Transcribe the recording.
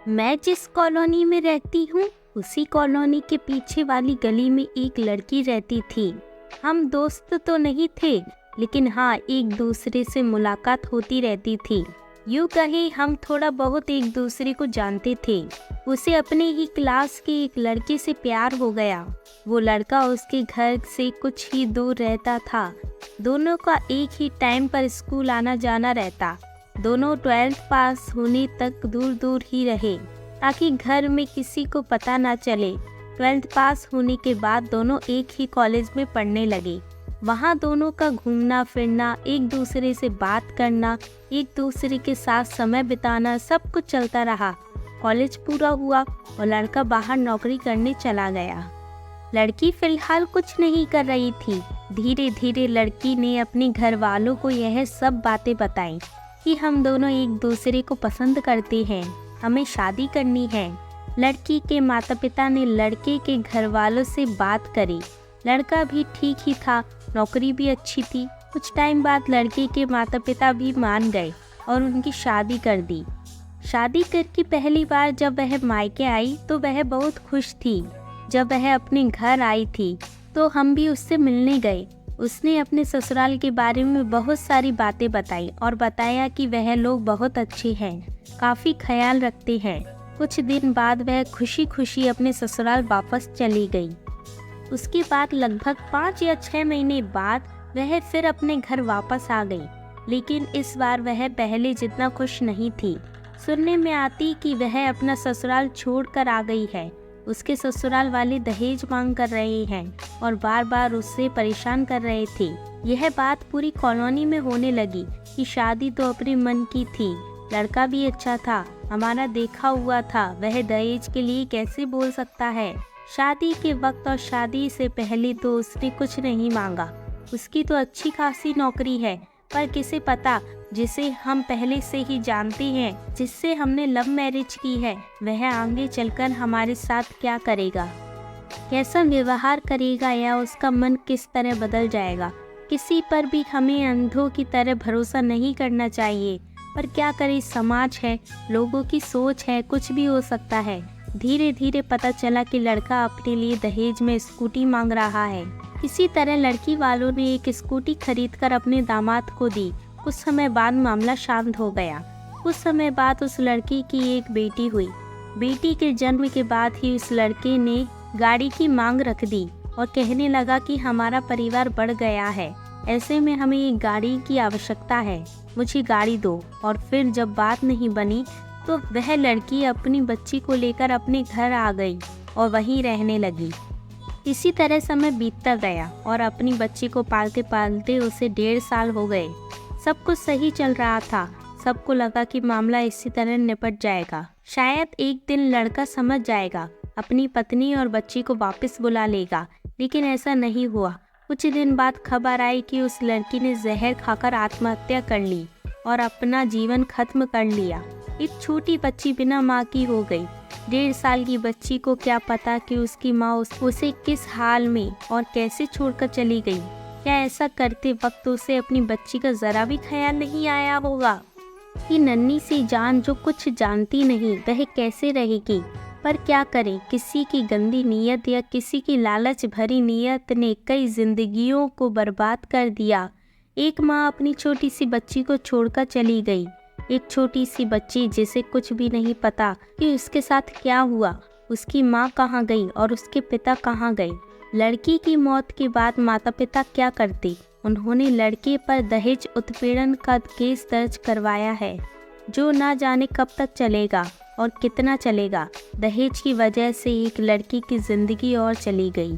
मैं जिस कॉलोनी में रहती हूँ उसी कॉलोनी के पीछे वाली गली में एक लड़की रहती थी। हम दोस्त तो नहीं थे, लेकिन हाँ, एक दूसरे से मुलाकात होती रहती थी। यूँ कहे हम थोड़ा बहुत एक दूसरे को जानते थे। उसे अपने ही क्लास की एक लड़के से प्यार हो गया। वो लड़का उसके घर से कुछ ही दूर रहता था। दोनों का एक ही टाइम पर स्कूल आना जाना रहता। दोनों 12th पास होने तक दूर दूर ही रहे, ताकि घर में किसी को पता ना चले। 12th पास होने के बाद दोनों एक ही कॉलेज में पढ़ने लगे। वहाँ दोनों का घूमना फिरना, एक दूसरे से बात करना, एक दूसरे के साथ समय बिताना, सब कुछ चलता रहा। कॉलेज पूरा हुआ और लड़का बाहर नौकरी करने चला गया। लड़की फिलहाल कुछ नहीं कर रही थी। धीरे धीरे लड़की ने अपने घर वालों को यह सब बातें बताई कि हम दोनों एक दूसरे को पसंद करते हैं, हमें शादी करनी है। लड़की के माता पिता ने लड़के के घर वालों से बात करी। लड़का भी ठीक ही था, नौकरी भी अच्छी थी। कुछ टाइम बाद लड़के के माता पिता भी मान गए और उनकी शादी कर दी। शादी करके पहली बार जब वह मायके आई तो वह बहुत खुश थी। जब वह अपने घर आई थी तो हम भी उससे मिलने गए। उसने अपने ससुराल के बारे में बहुत सारी बातें बताई और बताया कि वह लोग बहुत अच्छे हैं, काफ़ी ख्याल रखते हैं। कुछ दिन बाद वह खुशी खुशी अपने ससुराल वापस चली गई। उसके बाद लगभग 5 या 6 महीने बाद वह फिर अपने घर वापस आ गई, लेकिन इस बार वह पहले जितना खुश नहीं थी। सुनने में आती कि वह अपना ससुराल छोड़कर आ गई है। उसके ससुराल वाले दहेज मांग कर रहे हैं और बार बार उससे परेशान कर रहे थे। यह बात पूरी कॉलोनी में होने लगी कि शादी तो अपने मन की थी, लड़का भी अच्छा था, हमारा देखा हुआ था, वह दहेज के लिए कैसे बोल सकता है। शादी के वक्त और शादी से पहले तो उसने कुछ नहीं मांगा। उसकी तो अच्छी खासी नौकरी है, पर किसे पता, जिसे हम पहले से ही जानते हैं, जिससे हमने लव मैरिज की है, वह आगे चलकर हमारे साथ क्या करेगा, कैसा व्यवहार करेगा या उसका मन किस तरह बदल जाएगा। किसी पर भी हमें अंधों की तरह भरोसा नहीं करना चाहिए, पर क्या करें, समाज है, लोगों की सोच है, कुछ भी हो सकता है। धीरे धीरे पता चला कि लड़का अपने लिए दहेज में स्कूटी मांग रहा है। इसी तरह लड़की वालों ने एक स्कूटी खरीदकर अपने दामाद को दी। कुछ समय बाद मामला शांत हो गया। कुछ समय बाद उस लड़की की एक बेटी हुई। बेटी के जन्म के बाद ही उस लड़के ने गाड़ी की मांग रख दी और कहने लगा कि हमारा परिवार बढ़ गया है, ऐसे में हमें एक गाड़ी की आवश्यकता है, मुझे गाड़ी दो। और फिर जब बात नहीं बनी तो वह लड़की अपनी बच्ची को लेकर अपने घर आ गई और वहीं रहने लगी। इसी तरह समय बीतता गया और अपनी बच्ची को पालते पालते उसे 1.5 साल हो गए। सब कुछ सही चल रहा था। सबको लगा कि मामला इसी तरह निपट जाएगा। शायद एक दिन लड़का समझ जाएगा, अपनी पत्नी और बच्ची को वापस बुला लेगा, लेकिन ऐसा नहीं हुआ। कुछ दिन बाद खबर आई कि उस लड़की ने जहर खाकर आत्महत्या कर ली और अपना जीवन खत्म कर लिया। एक छोटी बच्ची बिना माँ की हो गई। 1.5 साल की बच्ची को क्या पता कि उसकी माँ उसे किस हाल में और कैसे छोड़कर चली गई। क्या ऐसा करते वक्त उसे अपनी बच्ची का जरा भी ख्याल नहीं आया होगा कि नन्ही सी जान जो कुछ जानती नहीं, वह कैसे रहेगी। पर क्या करें, किसी की गंदी नीयत या किसी की लालच भरी नीयत ने कई जिंदगियों को बर्बाद कर दिया। एक माँ अपनी छोटी सी बच्ची को छोड़कर चली गई। एक छोटी सी बच्ची जिसे कुछ भी नहीं पता कि उसके साथ क्या हुआ, उसकी माँ कहाँ गई और उसके पिता कहाँ गए। लड़की की मौत के बाद माता पिता क्या करते? उन्होंने लड़के पर दहेज उत्पीड़न का केस दर्ज करवाया है, जो ना जाने कब तक चलेगा और कितना चलेगा। दहेज की वजह से एक लड़की की जिंदगी और चली गई।